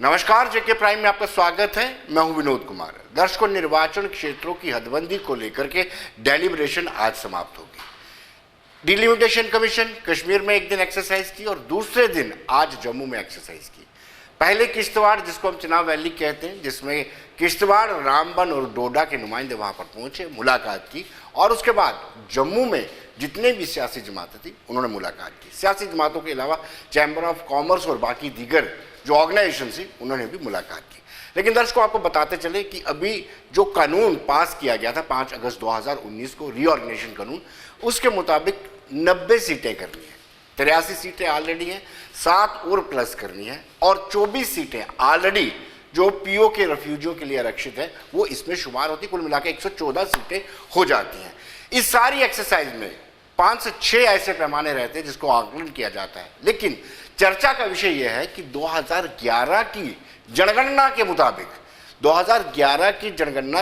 नमस्कार, जेके प्राइम में आपका स्वागत है। मैं हूं विनोद कुमार। दर्शकों, निर्वाचन क्षेत्रों की हदबंदी को लेकर के डेलिब्रेशन आज समाप्त होगी। डिलिमिटेशन कमीशन कश्मीर में एक दिन एक्सरसाइज की और दूसरे दिन आज जम्मू में एक्सरसाइज की। पहले किश्तवाड़, जिसको हम चुनाव वैली कहते हैं, जिसमें किश्तवाड़, रामबन और डोडा के नुमाइंदे वहां पर पहुंचे, मुलाकात की और उसके बाद जम्मू में जितने भी सियासी जमातें थी उन्होंने मुलाकात की। सियासी जमातों के अलावा चैम्बर ऑफ कॉमर्स और बाकी दीगर जो ऑर्गेनाइजेशन थी उन्होंने भी मुलाकात की। लेकिन दर्शकों, आपको बताते चले कि अभी जो कानून पास किया गया था 5 अगस्त 2019 को, रीऑर्गेनाइजेशन कानून, उसके मुताबिक 90 सीटें करनी है। 83 सीटें ऑलरेडी हैं, 7 और प्लस करनी है और 24 सीटें ऑलरेडी जो पीओ के रेफ्यूजियों के लिए आरक्षित है वो इसमें शुमार होती। कुल मिलाकर 114 सीटें हो जाती हैं। इस सारी एक्सरसाइज में 5 से 6 ऐसे पैमाने रहते हैं जिसको आकलन किया जाता है। लेकिन चर्चा का विषय यह है कि 2011 की जनगणना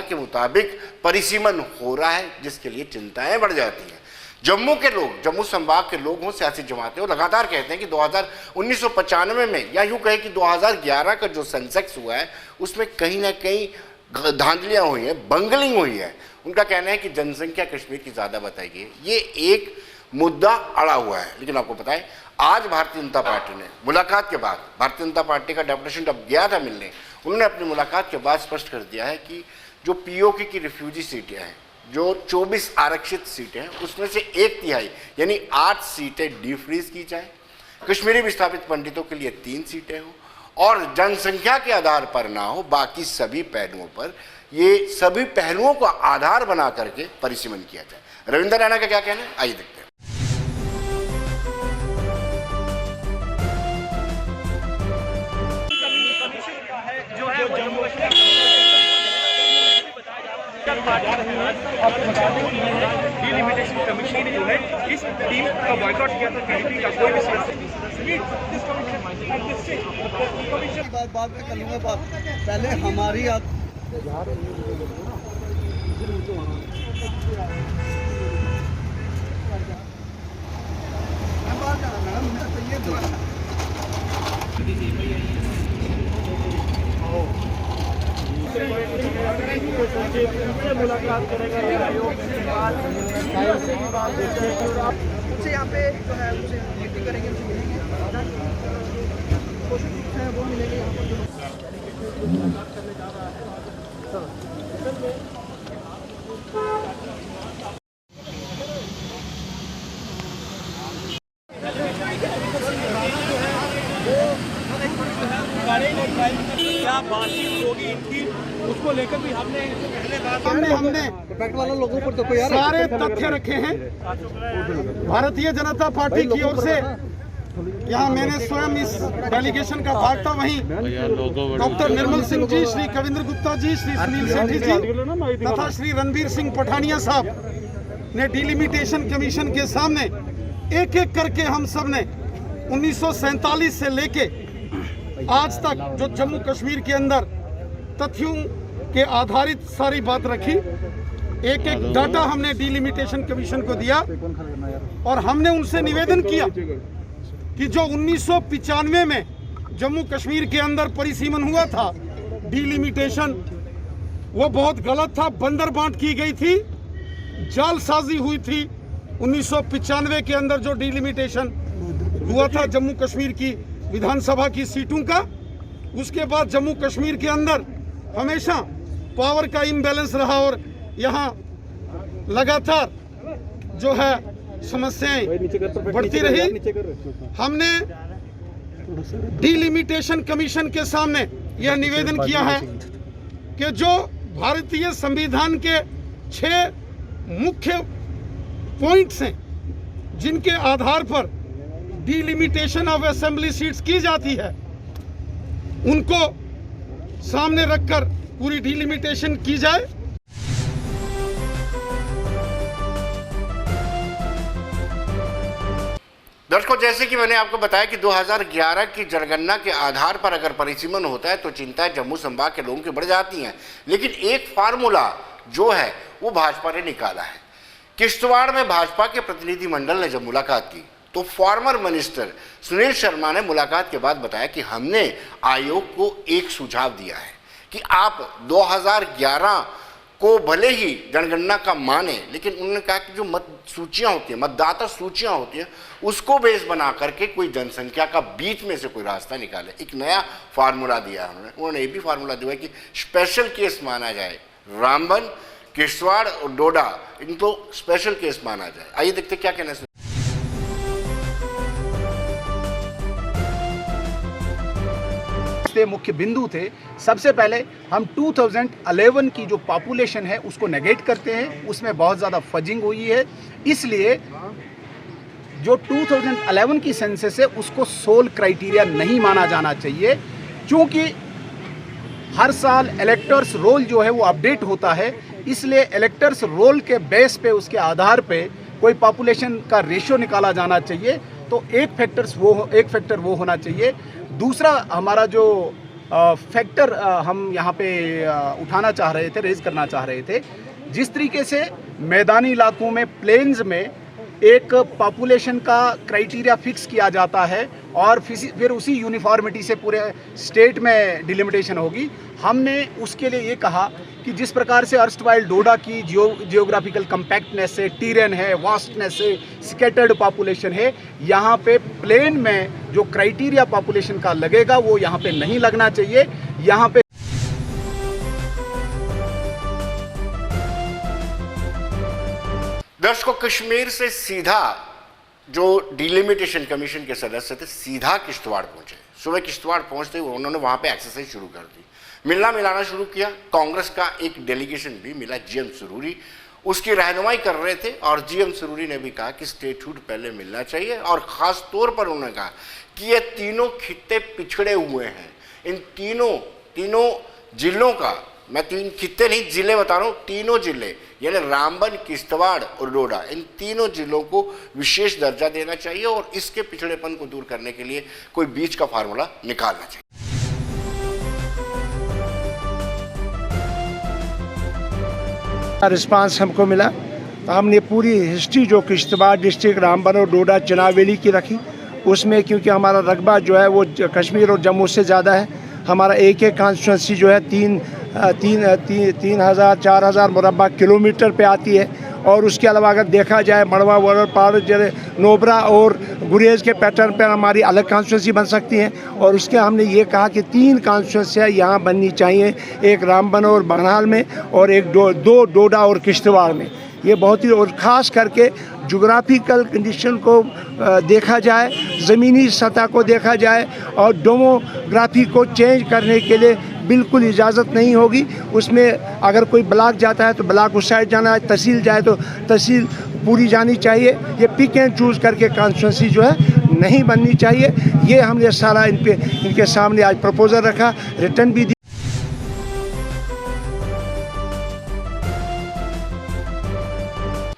के मुताबिक परिसीमन हो रहा है, जिसके लिए चिंताएं बढ़ जाती हैं। जम्मू के लोग, जम्मू संभाग के लोग हों, सियासी जमातें, वो लगातार कहते हैं कि 1995 में या यूं कहे कि 2011 का जो सेंसेक्स हुआ है उसमें कहीं ना कहीं धांधलियां हुई हैं, बंगलिंग हुई है। उनका कहना है कि जनसंख्या कश्मीर की ज्यादा बताई गई है। ये एक मुद्दा अड़ा हुआ है। लेकिन आपको पता है, आज भारतीय जनता पार्टी ने मुलाकात के बाद, भारतीय जनता पार्टी का डेपुटेशन जब गया था मिलने, उन्होंने अपनी मुलाकात के बाद स्पष्ट कर दिया है कि जो पीओके की रिफ्यूजी सीटें हैं, जो 24 आरक्षित सीटें हैं, उसमें से 1/3 यानी 8 सीटें डिफ्रीज की जाए। कश्मीरी विस्थापित पंडितों के लिए 3 सीटें हो और जनसंख्या के आधार पर ना हो, बाकी सभी पहलुओं पर, ये सभी पहलुओं को आधार बना करके परिसीमन किया जाए। रविंद्र रैना का क्या कहना है, आइए देखते हैं। डिलिमिटेशन कमीशन ने जो है इस टीम का बॉयकॉट किया था। पीडीपी का कोई भी बात में कर लूँगा बात। पहले हमारी मुलाकात करेगा उनसे यहाँ पे जो है उनसे मीटिंग करेंगे, उनसे मिलेंगे, कोशिश है वो मिलेंगे यहाँ पर। क्या बातचीत होगी इनकी, उसको लेकर भी हमने इम्पैक्ट वाला लोगों पर तो कोई सारे तथ्य रखे हैं। भारतीय जनता पार्टी की ओर से यहाँ मैंने स्वयं इस डेलीगेशन का भाग था। वहीं डॉक्टर निर्मल सिंह जी, श्री कविंद्र गुप्ता जी, श्री सुनील सेठी जी तथा श्री रणबीर सिंह पठानिया साहब ने डिलिमिटेशन कमीशन के सामने एक एक करके हम सब ने 1947 से लेके आज तक जो जम्मू कश्मीर के अंदर तथ्यों के आधारित सारी बात रखी। एक एक डाटा हमने डिलिमिटेशन कमीशन को दिया और हमने उनसे निवेदन किया कि जो 1995 में जम्मू कश्मीर के अंदर परिसीमन हुआ था, डिलिमिटेशन, वो बहुत गलत था। बंदर बांट की गई थी, जालसाजी हुई थी। 1995 के अंदर जो डिलिमिटेशन हुआ था जम्मू कश्मीर की विधानसभा की सीटों का, उसके बाद जम्मू कश्मीर के अंदर हमेशा पावर का इम्बैलेंस रहा और यहाँ लगातार जो है समस्याएं बढ़ती रही। हमने डिलिमिटेशन कमीशन के सामने यह निवेदन किया है कि जो भारतीय संविधान के 6 मुख्य पॉइंट्स हैं जिनके आधार पर डिलिमिटेशन ऑफ असेंबली सीट्स की जाती है, उनको सामने रखकर पूरी डिलिमिटेशन की जाए। दर्शकों, जैसे कि मैंने आपको बताया कि 2011 की जनगणना के आधार पर अगर परिसीमन होता है तो चिंताएं जम्मू संभाग के लोगों की बढ़ जाती हैं। लेकिन एक फार्मूला जो है वो भाजपा ने निकाला है। किश्तवाड़ में भाजपा के प्रतिनिधि मंडल ने जब मुलाकात की तो फॉर्मर मिनिस्टर सुनील शर्मा ने मुलाकात के बाद बताया कि हमने आयोग को एक सुझाव दिया है कि आप 2011 को भले ही जनगणना का माने, लेकिन उन्होंने कहा कि जो मत सूचियां होती हैं, मतदाता सूचियां होती हैं, उसको बेस बना करके कोई जनसंख्या का बीच में से कोई रास्ता निकाले। एक नया फार्मूला दिया है उन्होंने ये भी फार्मूला दिया है कि स्पेशल केस माना जाए, रामबन, किश्तवाड़ और डोडा, इनको स्पेशल केस माना जाए। आइए देखते क्या कहना है। मुख्य बिंदु थे। सबसे पहले हम 2011 की जो पॉपुलेशन है उसको नेगेट करते हैं, उसमें बहुत ज़्यादा फजिंग हुई है, इसलिए जो 2011 की सेंसस है उसको सोल क्राइटेरिया नहीं माना जाना चाहिए, क्योंकि हर साल इलेक्टर्स रोल जो है वो अपडेट होता है, इसलिए इलेक्टर्स रोल के बेस पे, उसके आधार पे कोई पॉपुलेशन का रेशियो निकाला जाना चाहिए। तो एक फैक्टर वो होना चाहिए। दूसरा हमारा जो फैक्टर हम यहाँ पे उठाना चाह रहे थे, रेज करना चाह रहे थे, जिस तरीके से मैदानी इलाकों में, प्लेन्स में एक पॉपुलेशन का क्राइटेरिया फिक्स किया जाता है और फिर उसी यूनिफॉर्मिटी से पूरे स्टेट में डिलिमिटेशन होगी। हमने उसके लिए ये कहा कि जिस प्रकार से अर्स्टवाइल डोडा की जियोग्राफिकल कंपैक्टनेस है, टीरेन है, वास्टनेस है, स्कैटर्ड पॉपुलेशन है, यहाँ पे प्लेन में जो क्राइटेरिया पॉपुलेशन का लगेगा वो यहाँ पे नहीं लगना चाहिए। यहाँ पे दर्शकों, कश्मीर से सीधा जो डिलिमिटेशन कमीशन के सदस्य थे सीधा किश्तवाड़ पहुंचे। सुबह किश्तवाड़ पहुंचते ही उन्होंने वहां पे एक्सरसाइज शुरू कर दी, मिलना मिलाना शुरू किया। कांग्रेस का एक डेलीगेशन भी मिला, जीएम सुरूरी उसकी रहनुमाई कर रहे थे और जीएम सुरूरी ने भी कहा कि स्टेटहुड पहले मिलना चाहिए और ख़ास तौर पर उन्होंने कहा कि ये तीनों खित्ते पिछड़े हुए हैं। इन तीनों जिलों का, मैं तीन खित्ते नहीं जिले बता रहा हूँ, तीनों जिले यानी रामबन, किश्तवाड़ और डोडा, इन तीनों जिलों को विशेष दर्जा देना चाहिए और इसके पिछड़ेपन को दूर करने के लिए कोई बीच का फार्मूला निकालना चाहिए। रिस्पांस हमको मिला तो हमने पूरी हिस्ट्री जो किश्तवाड़ डिस्ट्रिक्ट, रामबन और डोडा चुनाव वैली की रखी। उसमें क्योंकि हमारा रकबा जो है वो कश्मीर और जम्मू से ज़्यादा है, हमारा एक कॉन्स्टिट्यूंसी जो है 3,000-4,000 मुरबा किलोमीटर पे आती है। और उसके अलावा अगर देखा जाए मड़वा, वरर, पार, नोबरा और गुरेज के पैटर्न पर हमारी अलग कॉन्स्टिट्यूंसी बन सकती हैं। और उसके हमने ये कहा कि 3 कॉन्स्टिट्यूंसियाँ यहाँ बननी चाहिए, एक रामबन और बहरहाल में और एक दो डोडा और किश्तवाड़ में। ये बहुत ही, और ख़ास करके जोग्राफिकल कंडीशन को देखा जाए, ज़मीनी सतह को देखा जाए और डेमोग्राफी को चेंज करने के लिए बिल्कुल इजाज़त नहीं होगी। उसमें अगर कोई ब्लॉक जाता है तो ब्लॉक उस साइड जाना है, तहसील जाए तो तहसील पूरी जानी चाहिए। ये पिक एंड चूज़ करके कॉन्स्टिट्यूंसी जो है नहीं बननी चाहिए। ये हमने सारा इनके सामने आज प्रपोजल रखा, रिटर्न भी।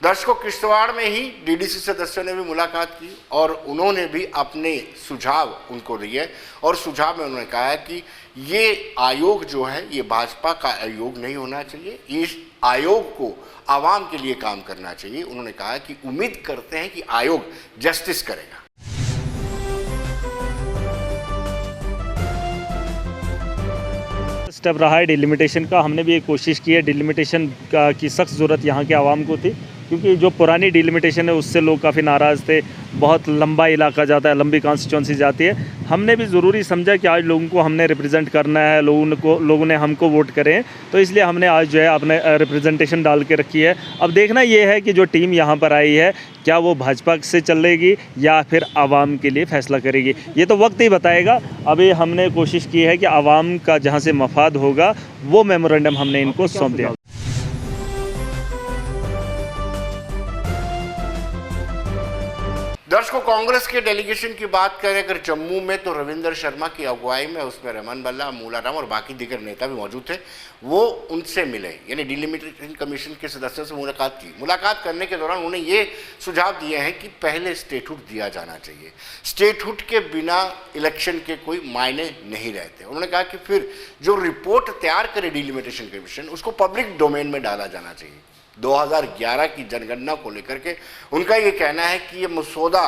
दर्शकों, किश्तवाड़ में ही डीडीसी सदस्यों ने भी मुलाकात की और उन्होंने भी अपने सुझाव उनको दिए और सुझाव में उन्होंने कहा है कि ये आयोग जो है ये भाजपा का आयोग नहीं होना चाहिए, इस आयोग को आवाम के लिए काम करना चाहिए। उन्होंने कहा कि उम्मीद करते हैं कि आयोग जस्टिस करेगा। स्टेप रहा है डिलिमिटेशन का। हमने भी एक कोशिश की है, डिलिमिटेशन की सख्त ज़रूरत यहाँ के आवाम को थी, क्योंकि जो पुरानी डिलिमिटेशन है उससे लोग काफ़ी नाराज़ थे। बहुत लंबा इलाका जाता है, लंबी कॉन्स्टिट्यूंसी जाती है। हमने भी ज़रूरी समझा कि आज लोगों को हमने रिप्रेजेंट करना है, लोगों ने हमको वोट करे हैं, तो इसलिए हमने आज जो है अपने रिप्रेजेंटेशन डाल के रखी है। अब देखना ये है कि जो टीम यहाँ पर आई है क्या वो भाजपा से चलेगी या फिर आवाम के लिए फ़ैसला करेगी, ये तो वक्त ही बताएगा। अभी हमने कोशिश की है कि आवाम का जहाँ से मफाद होगा वो मेमोरेंडम हमने इनको सौंप दिया। दर्शकों, कांग्रेस के डेलीगेशन की बात करें अगर जम्मू में, तो रविंद्र शर्मा की अगुवाई में उसमें रमन बल्ला, मूलाराम और बाकी दीगर नेता भी मौजूद थे। वो उनसे मिले, यानी डिलिमिटेशन कमीशन के सदस्यों से मुलाकात की। मुलाकात करने के दौरान उन्होंने ये सुझाव दिए हैं कि पहले स्टेटहुड दिया जाना चाहिए, स्टेटहुड के बिना इलेक्शन के कोई मायने नहीं रहते। उन्होंने कहा कि फिर जो रिपोर्ट तैयार करे डिलिमिटेशन कमीशन, उसको पब्लिक डोमेन में डाला जाना चाहिए। 2011 की जनगणना को लेकर के उनका ये कहना है कि ये मसौदा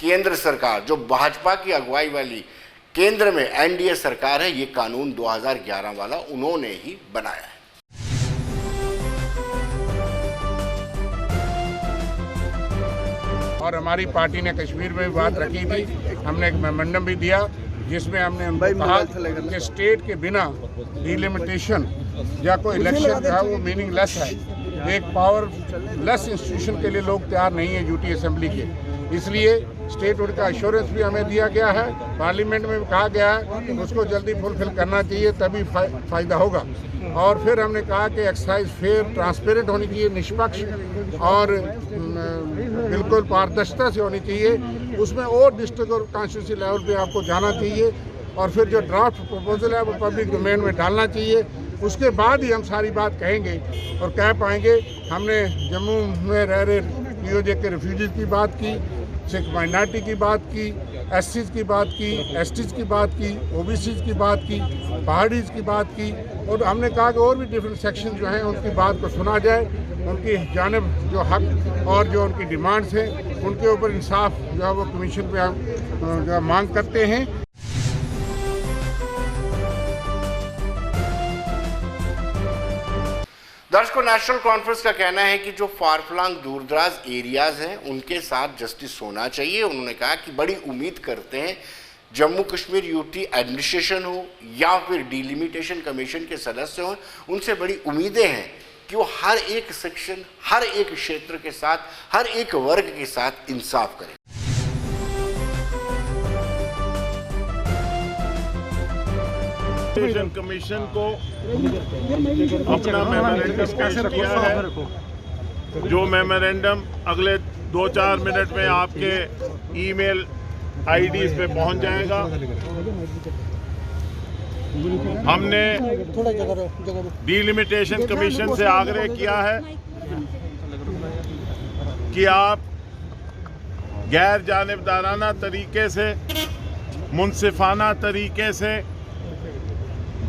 केंद्र सरकार, जो भाजपा की अगुवाई वाली केंद्र में एनडीए सरकार है, ये कानून 2011 वाला उन्होंने ही बनाया है। और हमारी पार्टी ने कश्मीर में भी बात रखी थी, हमने एक मेमोरेंडम भी दिया जिसमें हमने उनको कहा कि स्टेट के बिना डिलिमिटेशन या कोई इलेक्शन जो है वो मीनिंगलेस है। एक पावरलेस इंस्टीट्यूशन के लिए लोग तैयार नहीं है यूटी असेंबली के, इसलिए स्टेटहुड का एश्योरेंस भी हमें दिया गया है। पार्लियामेंट में भी कहा गया है कि उसको जल्दी फुलफिल करना चाहिए, तभी फ़ायदा होगा। और फिर हमने कहा कि एक्सरसाइज फेयर ट्रांसपेरेंट होनी चाहिए, निष्पक्ष और बिल्कुल पारदर्शिता से होनी चाहिए। उसमें और डिस्ट्रिक्ट और कॉन्स्टिट्यूंसी लेवल पे आपको जाना चाहिए और फिर जो ड्राफ्ट प्रपोजल है वो पब्लिक डोमेन में डालना चाहिए। उसके बाद ही हम सारी बात कहेंगे और कह पाएंगे। हमने जम्मू में रह रहे पीओजे के रेफ्यूजीज की बात की, सिख माइनॉरिटी की बात की, एससीज की बात की, एसटीज की बात की, ओबीसीज की बात की, पहाड़ीज की बात की, और हमने कहा कि और भी डिफरेंट सेक्शन जो हैं उनकी बात को सुना जाए, उनकी जानिब जो हक और जो उनकी डिमांड्स हैं उनके ऊपर इंसाफ जो है वो कमीशन पे हम जो मांग करते हैं। दर्शकों, नेशनल कॉन्फ्रेंस का कहना है कि जो फारफ्लंग दूरदराज एरियाज हैं उनके साथ जस्टिस होना चाहिए। उन्होंने कहा कि बड़ी उम्मीद करते हैं जम्मू कश्मीर यूटी एडमिनिस्ट्रेशन हो या फिर डिलिमिटेशन कमीशन के सदस्य हों, उनसे बड़ी उम्मीदें हैं कि वो हर एक सेक्शन, हर एक क्षेत्र के साथ, हर एक वर्ग के साथ इंसाफ करें। कमीशन को अपना मेमोरेंडम पेश किया है, जो मेमोरेंडम अगले 2-4 मिनट में आपके ईमेल आईडीज पे पहुंच जाएगा। हमने डिलिमिटेशन कमीशन से आग्रह किया है कि आप गैर जानिबदाराना तरीके से, मुनसिफाना तरीके से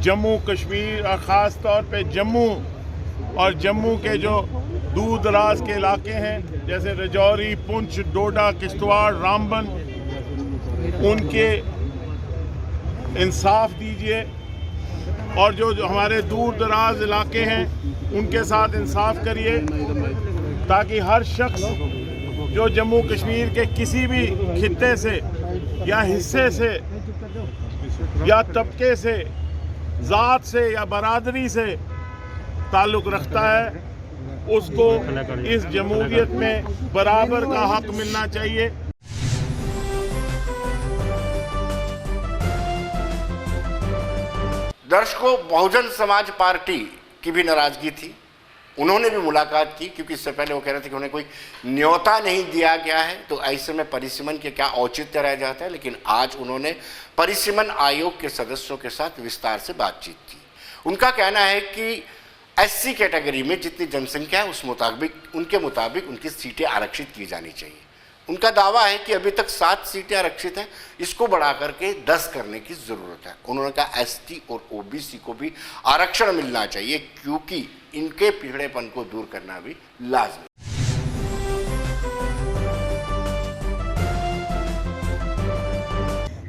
जम्मू कश्मीर और ख़ास तौर पे जम्मू और जम्मू के जो दूर दराज के इलाके हैं जैसे रजौरी, पुंछ, डोडा, किश्तवाड़, रामबन, उनके इंसाफ दीजिए और जो हमारे दूर दराज इलाके हैं उनके साथ इंसाफ करिए, ताकि हर शख्स जो जम्मू कश्मीर के किसी भी खित्ते से या हिस्से से या तबके से, ज़ात से या बरादरी से ताल्लुक़ रखता है, उसको इस जमहूरियत में बराबर का हक मिलना चाहिए। दर्शकों, बहुजन समाज पार्टी की भी नाराजगी थी। उन्होंने भी मुलाकात की, क्योंकि इससे पहले वो कह रहे थे कि उन्हें कोई न्योता नहीं दिया गया है, तो ऐसे में परिसीमन के क्या औचित्य रह जाता है। लेकिन आज उन्होंने परिसीमन आयोग के सदस्यों के साथ विस्तार से बातचीत की। उनका कहना है कि एससी कैटेगरी में जितनी जनसंख्या है उनके मुताबिक उनकी सीटें आरक्षित की जानी चाहिए। उनका दावा है कि अभी तक 7 सीटें आरक्षित हैं, इसको बढ़ा करके 10 करने की ज़रूरत है। उन्होंने कहा एसटी और ओबीसी को भी आरक्षण मिलना चाहिए, क्योंकि इनके पिछड़ेपन को दूर करना भी लाजमी।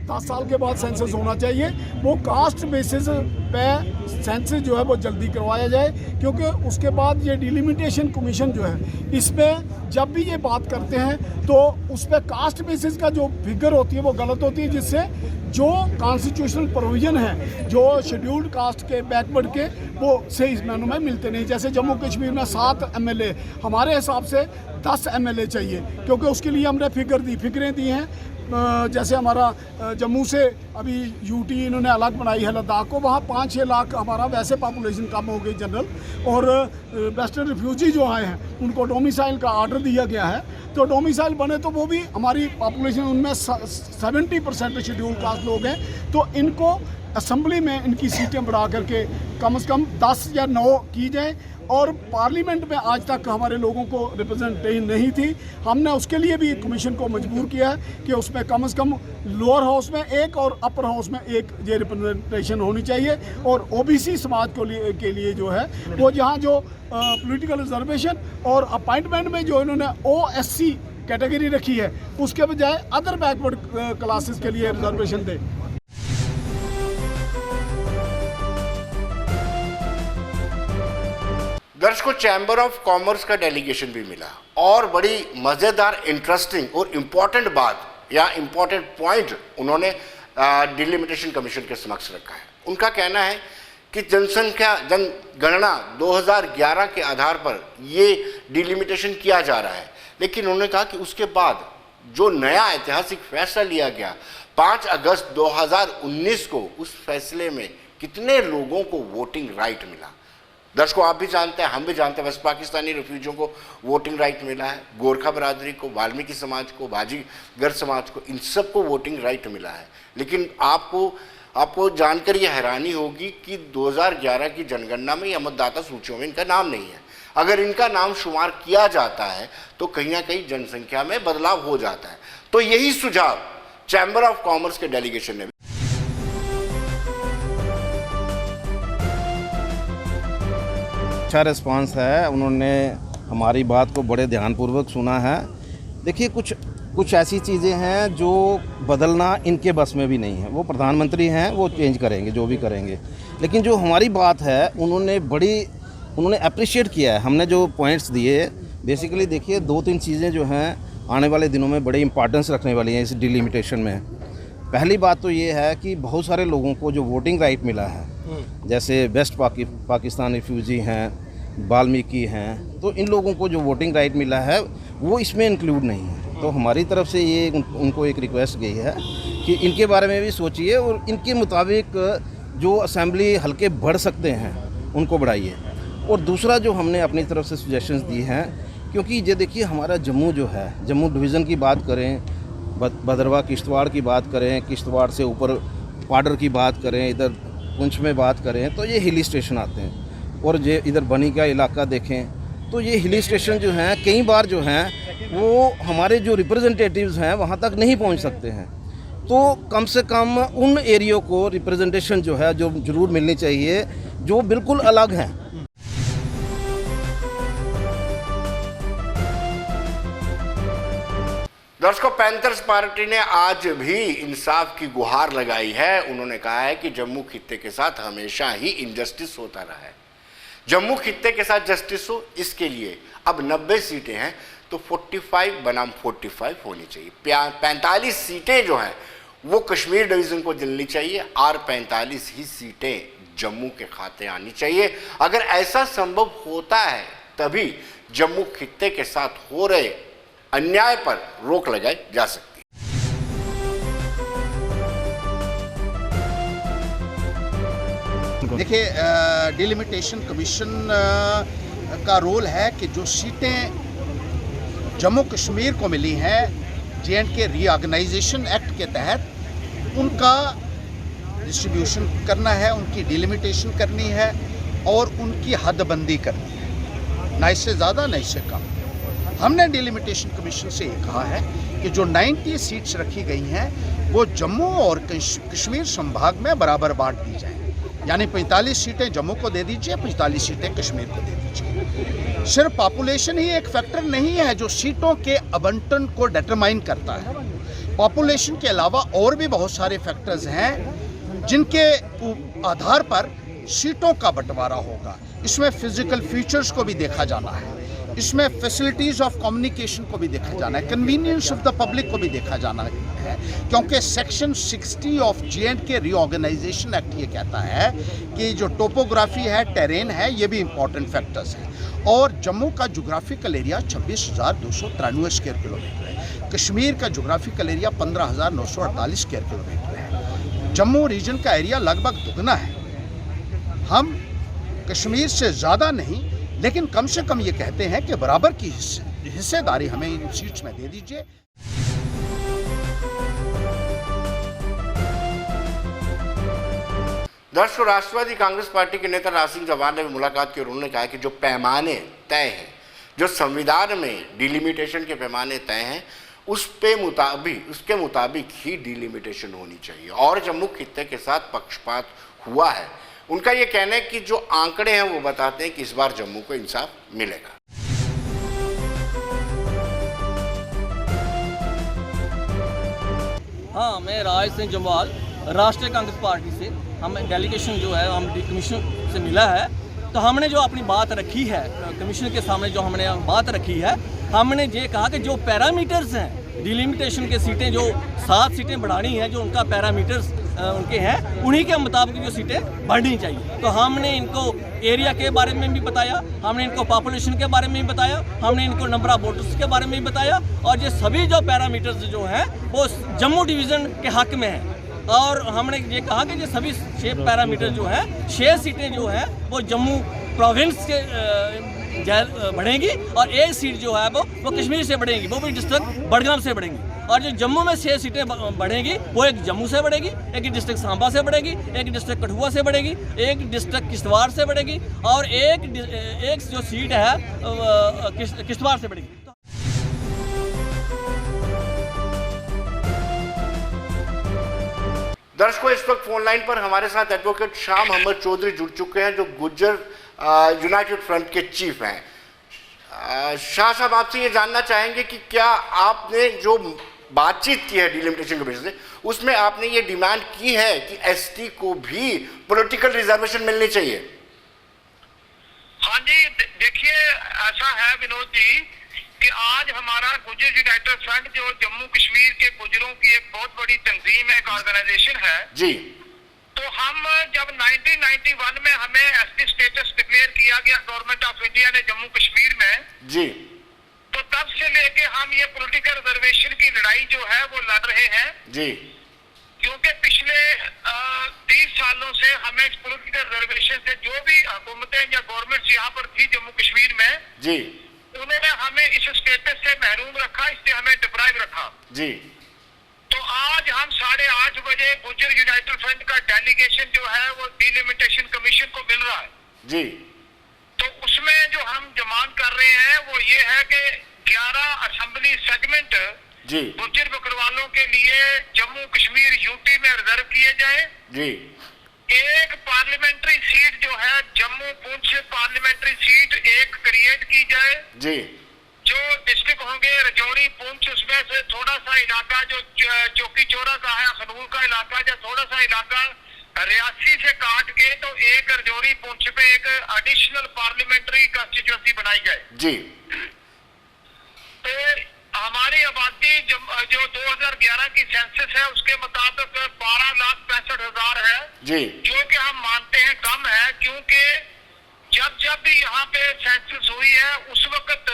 10 साल के बाद सेंसस होना चाहिए। वो कास्ट बेसिस पे सेंसस जो है वो जल्दी करवाया जाए, क्योंकि उसके बाद ये डिलिमिटेशन कमीशन जो है इसमें जब भी ये बात करते हैं तो उस पर कास्ट बेसिस का जो फिगर होती है वो गलत होती है, जिससे जो कॉन्स्टिट्यूशनल प्रोविजन है जो शेड्यूल्ड कास्ट के, बैकवर्ड के, वो से इस मैनू में मिलते नहीं। जैसे जम्मू कश्मीर में 7 MLA, हमारे हिसाब से 10 MLA चाहिए, क्योंकि उसके लिए हमने फिगरें दी हैं। जैसे हमारा जम्मू से अभी यूटी इन्होंने अलग बनाई है लद्दाख को, वहाँ 5-6 लाख हमारा वैसे पॉपुलेशन कम हो गई जनरल, और वेस्टर्न रिफ्यूजी जो आए हैं उनको डोमिसाइल का आर्डर दिया गया है। तो डोमिसाइल बने तो वो भी हमारी पॉपुलेशन उनमें 70% शेड्यूल कास्ट लोग हैं, तो इनको असेंबली में इनकी सीटें बढ़ा करके कम से कम 10 या 9 की जाए। और पार्लियामेंट में आज तक हमारे लोगों को रिप्रेजेंटेशन नहीं थी, हमने उसके लिए भी कमीशन को मजबूर किया है कि उसमें कम से कम लोअर हाउस में 1 और अपर हाउस में 1 ये रिप्रेजेंटेशन होनी चाहिए। और ओबीसी समाज के लिए जो है वो जहाँ जो पॉलिटिकल रिजर्वेशन और अपॉइंटमेंट में जो इन्होंने OSC कैटेगरी रखी है, उसके बजाय अदर बैकवर्ड क्लासेस के लिए रिजर्वेशन दे। दर्शकों, चैम्बर ऑफ कॉमर्स का डेलीगेशन भी मिला और बड़ी मज़ेदार, इंटरेस्टिंग और इम्पॉर्टेंट बात या इम्पॉर्टेंट पॉइंट उन्होंने डिलिमिटेशन कमीशन के समक्ष रखा है। उनका कहना है कि जनगणना 2011 के आधार पर ये डिलिमिटेशन किया जा रहा है, लेकिन उन्होंने कहा कि उसके बाद जो नया ऐतिहासिक फैसला लिया गया 5 अगस्त 2019 को, उस फैसले में कितने लोगों को वोटिंग राइट मिला। दर्शकों, आप भी जानते हैं, हम भी जानते हैं, वेस्ट पाकिस्तानी रिफ्यूजियों को वोटिंग राइट मिला है, गोरखा बरादरी को, वाल्मीकि समाज को, बाजीगर समाज को, इन सबको वोटिंग राइट मिला है। लेकिन आपको जानकर यह हैरानी होगी कि 2011 की जनगणना में या मतदाता सूचियों में इनका नाम नहीं है। अगर इनका नाम शुमार किया जाता है तो कहीं ना कहीं जनसंख्या में बदलाव हो जाता है। तो यही सुझाव चैम्बर ऑफ कॉमर्स के डेलीगेशन ने अच्छा रिस्पांस है। उन्होंने हमारी बात को बड़े ध्यानपूर्वक सुना है। देखिए, कुछ ऐसी चीज़ें हैं जो बदलना इनके बस में भी नहीं है। वो प्रधानमंत्री हैं, वो चेंज करेंगे जो भी करेंगे, लेकिन जो हमारी बात है उन्होंने अप्रिशिएट किया है। हमने जो पॉइंट्स दिए, बेसिकली देखिए 2-3 चीज़ें जो हैं आने वाले दिनों में बड़े इंपॉर्टेंस रखने वाली हैं इस डिलिमिटेशन में। पहली बात तो ये है कि बहुत सारे लोगों को जो वोटिंग राइट मिला है, जैसे वेस्ट पाकिस्तान रिफ्यूजी हैं, वाल्मीकि हैं, तो इन लोगों को जो वोटिंग राइट मिला है वो इसमें इंक्लूड नहीं है। तो हमारी तरफ से ये उनको एक रिक्वेस्ट गई है कि इनके बारे में भी सोचिए और इनके मुताबिक जो असेंबली हल्के बढ़ सकते हैं उनको बढ़ाइए। और दूसरा जो हमने अपनी तरफ से सजेशंस दी हैं, क्योंकि ये देखिए हमारा जम्मू जो है, जम्मू डिवीज़न की बात करें, भद्रवाह किश्तवाड़ की बात करें, किश्तवाड़ से ऊपर पाडर की बात करें, इधर पुंछ में बात करें, तो ये हिली स्टेशन आते हैं। और ये इधर बनी का इलाका देखें तो ये हिली स्टेशन जो हैं कई बार जो हैं वो हमारे जो रिप्रेजेंटेटिव्स हैं वहाँ तक नहीं पहुँच सकते हैं। तो कम से कम उन एरियो को रिप्रेजेंटेशन जो है जो ज़रूर मिलनी चाहिए, जो बिल्कुल अलग हैं। दर्शकों, पैंथर्स पार्टी ने आज भी इंसाफ की गुहार लगाई है। उन्होंने कहा है कि जम्मू खित्ते के साथ हमेशा ही इनजस्टिस होता रहा है। जम्मू खित्ते के साथ जस्टिस हो, इसके लिए अब 90 सीटें हैं तो 45 बनाम 45 होनी चाहिए। 45 सीटें जो हैं वो कश्मीर डिवीज़न को मिलनी चाहिए और 45 ही सीटें जम्मू के खाते आनी चाहिए। अगर ऐसा संभव होता है तभी जम्मू खित्ते के साथ हो रहे अन्याय पर रोक लगाई जा सकती है। देखिए, डिलिमिटेशन कमीशन का रोल है कि जो सीटें जम्मू कश्मीर को मिली हैं J&K रीऑर्गेनाइजेशन एक्ट के तहत, उनका डिस्ट्रीब्यूशन करना है, उनकी डिलिमिटेशन करनी है और उनकी हदबंदी करनी है, ना इससे ज़्यादा ना इससे कम। हमने डिलिमिटेशन कमीशन से ये कहा है कि जो 90 सीट्स रखी गई हैं वो जम्मू और कश्मीर संभाग में बराबर बांट दी जाए, यानी 45 सीटें जम्मू को दे दीजिए, 45 सीटें कश्मीर को दे दीजिए। सिर्फ पॉपुलेशन ही एक फैक्टर नहीं है जो सीटों के आवंटन को डिटरमाइन करता है। पॉपुलेशन के अलावा और भी बहुत सारे फैक्टर्स हैं जिनके आधार पर सीटों का बंटवारा होगा। इसमें फिजिकल फीचर्स को भी देखा जाना है, इसमें फैसिलिटीज़ ऑफ कम्युनिकेशन को भी देखा जाना है, कन्वीनियंस ऑफ द पब्लिक को भी देखा जाना है, क्योंकि section 60 of J&K reorganisation act ये कहता है कि जो टोपोग्राफी है, टेरेन है, ये भी इंपॉर्टेंट फैक्टर्स हैं। और जम्मू का जोग्राफिकल एरिया 26,293 स्क्वायर किलोमीटर है, कश्मीर का जोग्राफिकल एरिया 15,948 स्क्वायर किलोमीटर है। जम्मू रीजन का एरिया लगभग दुगना है। हम कश्मीर से ज़्यादा नहीं, लेकिन कम से कम ये कहते हैं कि बराबर की हिस्सेदारी हमें इन सीट्स में दे दीजिए। दर्शकों, राष्ट्रवादी कांग्रेस पार्टी के नेता राज सिंह चौहान ने मुलाकात की और उन्होंने कहा कि जो पैमाने तय हैं, जो संविधान में डिलिमिटेशन के पैमाने तय हैं, उसके मुताबिक ही डिलिमिटेशन होनी चाहिए और जम्मू खित्ते के साथ पक्षपात हुआ है। उनका ये कहना है कि जो आंकड़े हैं वो बताते हैं कि इस बार जम्मू को इंसाफ मिलेगा। हाँ, मैं राज सिंह जम्वाल, राष्ट्रीय कांग्रेस पार्टी से हम डेलीगेशन जो है हम कमीशन से मिला है, तो हमने जो अपनी बात रखी है कमीशन के सामने, जो हमने बात रखी है, हमने ये कहा कि जो पैरामीटर्स हैं डिलिमिटेशन के सीटें जो 7 सीटें बढ़ानी है, जो उनका पैरामीटर्स उनके हैं, उन्हीं के मुताबिक जो सीटें बढ़नी चाहिए। तो हमने इनको एरिया के बारे में भी बताया, हमने इनको पॉपुलेशन के बारे में भी बताया, हमने इनको नंबर ऑफ वोटर्स के बारे में भी बताया, और ये सभी जो पैरामीटर्स जो हैं वो जम्मू डिवीज़न के हक में हैं। और हमने ये कहा कि ये सभी 6 पैरामीटर जो हैं, 6 सीटें जो हैं वो जम्मू प्रोविंस के बढ़ेंगी, और 1 सीट जो है वो कश्मीर से बढ़ेगी, वो भी डिस्ट्रिक्ट बडगाम से बढ़ेंगी। और जो जम्मू में 6 सीटें बढ़ेंगी वो एक जम्मू से बढ़ेगी, एक डिस्ट्रिक्ट सांबा से बढ़ेगी, एक डिस्ट्रिक्ट कठुआ से बढ़ेगी, एक डिस्ट्रिक्ट किश्तवाड़ से बढ़ेगी, और एक जो सीट है किश्तवाड़ से बढ़ेगी। दर्शकों, इस वक्त फोन लाइन पर हमारे साथ एडवोकेट शाह मोहम्मद चौधरी जुड़ चुके हैं, जो गुज्जर यूनाइटेड फ्रंट के चीफ हैं। शाह साहब, आपसे ये जानना चाहेंगे कि क्या आपने जो बातचीत की है डिलिमिटेशन कमीशन से, उसमें आपने ये डिमांड की है कि एसटी को भी पॉलिटिकल रिजर्वेशन मिलनी चाहिए? हाँ जी, देखिए ऐसा है विनोद जी कि आज हमारा गुज्जर यूनाइटेड फ्रंट जो जम्मू कश्मीर के गुज्जरों की एक बहुत बड़ी तंजीम है, एक ऑर्गेनाइजेशन है जी। तो हम जब 1991 में हमें एसटी स्टेटस डिक्लेयर किया गया गवर्नमेंट ऑफ इंडिया ने जम्मू कश्मीर में जी, तो तब से लेके हम ये पॉलिटिकल रिजर्वेशन की लड़ाई जो है वो लड़ रहे हैं जी। क्योंकि पिछले 30 सालों से हमें इस पॉलिटिकल रिजर्वेशन से जो भी हुकूमतें या गवर्नमेंट यहाँ पर थी जम्मू कश्मीर में जी, उन्होंने हमें इस स्टेटस से महरूम रखा, इससे हमें डिप्राइव रखा जी। तो आज हम 8:30 बजे गुज्जर यूनाइटेड फ्रंट का डेलीगेशन जो है वो डिलिमिटेशन कमीशन को मिल रहा है जी। तो उसमें जो हम डिमांड कर रहे हैं वो ये है कि 11 असेंबली सेगमेंट जी, गुज्जर बकरवालों के लिए जम्मू कश्मीर यूटी में रिजर्व किए जाए जी। एक पार्लियामेंट्री सीट जो है जम्मू पुंछ पार्लियामेंट्री सीट एक क्रिएट की जाए जी, जो डिस्ट्रिक्ट होंगे रजौरी पुंछ, उसमें से थोड़ा सा इलाका जो चौकी चौरा का है, खनूर का इलाका, या थोड़ा सा इलाका रियासी से काट के तो एक रजौरी पुंछ पे एक एडिशनल पार्लियामेंट्री कंस्टिट्यूएंसी बनाई जाए जी। तो हमारी आबादी जो 2011 की सेंसस है उसके मुताबिक 12,65,000 है जी, जो कि हम मानते हैं कम है, क्योंकि जब भी यहाँ पे सेंसस हुई है उस वक्त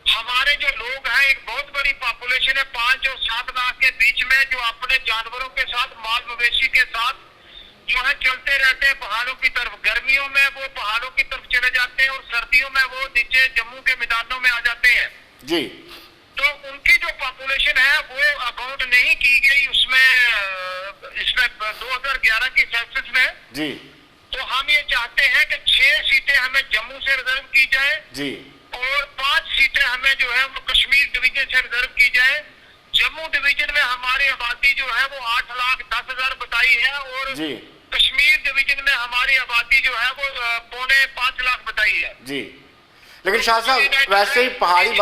हमारे जो लोग हैं एक बहुत बड़ी पॉपुलेशन है 5 और 7 लाख के बीच में, जो अपने जानवरों के साथ माल मवेशी के साथ जो है चलते रहते हैं पहाड़ों की तरफ। गर्मियों में वो पहाड़ों की तरफ चले जाते हैं और सर्दियों में वो नीचे जम्मू के मैदानों में आ जाते हैं जी। तो उनकी जो पॉपुलेशन है वो अकाउंट नहीं की गई इसमें 2011 की सेंसस में जी। तो हम ये चाहते हैं कि 6 सीटें हमें जम्मू से रिजर्व की जाए जी, और 5 सीटें हमें जो है वो कश्मीर डिवीजन से रिजर्व की जाए। जम्मू डिवीजन में हमारी आबादी जो है वो 8,10,000 बताई है और जी, कश्मीर डिवीजन में हमारी आबादी जो है वो 4.25 लाख बताई है जी। लेकिन शाह साहब, वैसे ही पहाड़ी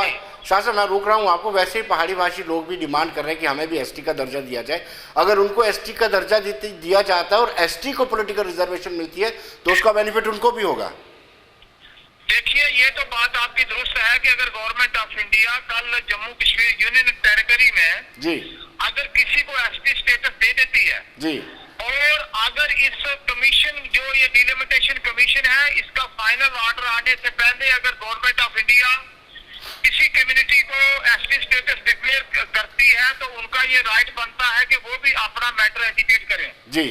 शाह साहब, मैं रोक रहा हूँ आपको, वैसे ही पहाड़ी भाषी लोग भी डिमांड कर रहे हैं कि हमें भी एसटी का दर्जा दिया जाए। अगर उनको एसटी का दर्जा दिया जाता है और एसटी को पॉलिटिकल रिजर्वेशन मिलती है तो उसका बेनिफिट उनको भी होगा। देखिए, ये तो बात आपकी दुरुस्त है कि अगर गवर्नमेंट ऑफ इंडिया कल जम्मू कश्मीर यूनियन टेरिटरी में जी, अगर किसी को एसटी स्टेटस दे देती है जी, और अगर इस कमीशन जो ये डिलिमिटेशन कमीशन है इसका फाइनल ऑर्डर आने से पहले अगर गवर्नमेंट ऑफ इंडिया किसी कम्युनिटी को एसटी स्टेटस डिक्लेयर करती है तो उनका ये राइट बनता है कि वो भी अपना मैटर एजुकेट करें जी,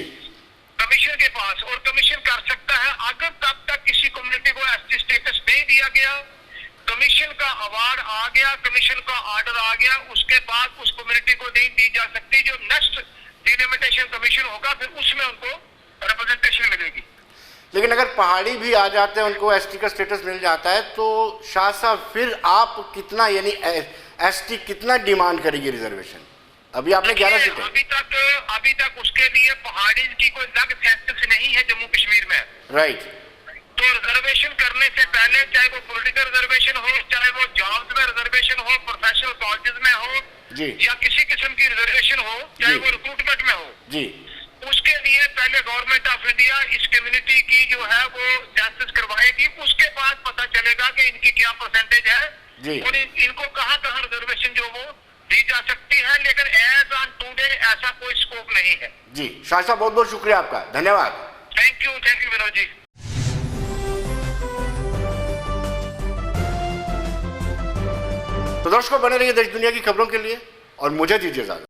कमीशन के पास, और कमीशन कर सकता है। अगर तब तक किसी कम्युनिटी को एसटी स्टेटस नहीं दिया गया, कमीशन का अवार्ड आ गया, कमीशन का ऑर्डर आ गया, उसके बाद उस कम्युनिटी को नहीं दी जा सकती। जो नेक्स्ट डिलिमिटेशन कमीशन होगा फिर उसमें उनको रिप्रेजेंटेशन मिलेगी। लेकिन अगर पहाड़ी भी आ जाते हैं, उनको एसटी का स्टेटस मिल जाता है, तो शाह साहब फिर आप कितना, यानी एसटी कितना डिमांड करेगी रिजर्वेशन? अभी आपने 11 सीटें, अभी तक उसके लिए पहाड़ी की कोई अलग सेंसस नहीं है जम्मू कश्मीर में, राइट। तो रिजर्वेशन करने से पहले चाहे वो पॉलिटिकल रिजर्वेशन हो, चाहे वो जॉब्स में रिजर्वेशन हो, प्रोफेशनल कॉलेजेस में हो जी, या किसी किस्म की रिजर्वेशन हो, चाहे वो रिक्रूटमेंट में हो जी उसके लिए पहले गवर्नमेंट ऑफ इंडिया इस कम्युनिटी की जो है वो सेंसस करवाएगी, उसके बाद पता चलेगा कि इनकी क्या परसेंटेज है जी। और इनको कहाँ कहाँ रिजर्वेशन जो वो दी जा सकती है, लेकिन एज ऑन टुडे ऐसा कोई स्कोप नहीं है। जी शाह साहब, बहुत बहुत शुक्रिया आपका, धन्यवाद। Thank you Vinod ji. तो दर्शकों, बने रहिए देश दुनिया की खबरों के लिए और मुझे दीजिए इजाजत।